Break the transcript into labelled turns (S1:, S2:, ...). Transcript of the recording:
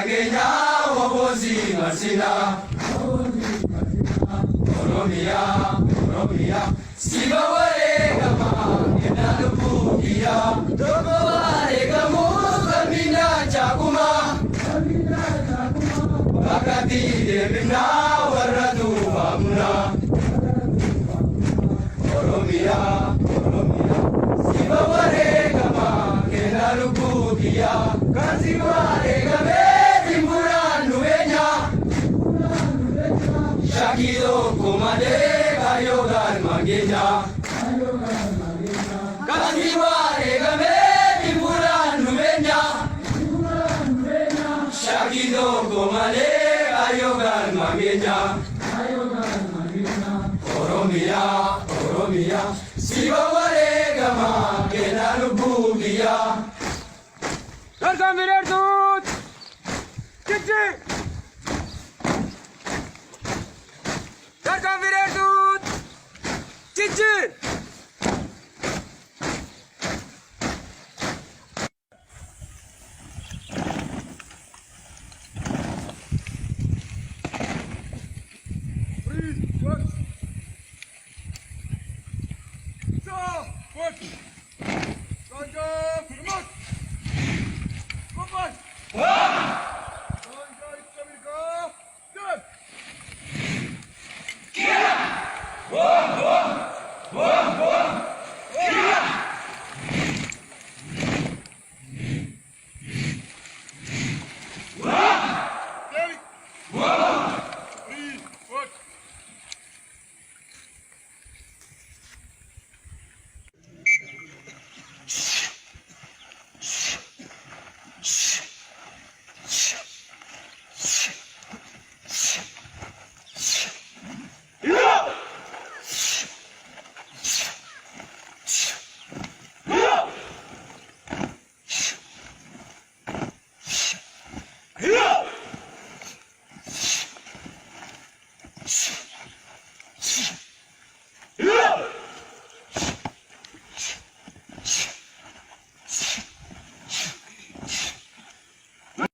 S1: Kenya, Wabozi, Masina, Oromia, Oromia, Sibaware, Gama, Kenalupugia, Dogaware, Gamu, Kamina, Chakuma, Bakati, Devina, Waradu, Amuna, Oromia, Oromia, Sibaware, Gama, Kenalupugia, Kasiware, Game, Timbura, Nuenya, Shakido, Kumade, Ayogan, Magina, Kasiware, Game, Timbura, Nuenya, Shakido, Kumade, Ayogan, Magina, Oromia, Oromia, Sibaware, Gama, Kenalupugia.
S2: Erkan birer tut. Gitti. Erkan birer tut. Gitti.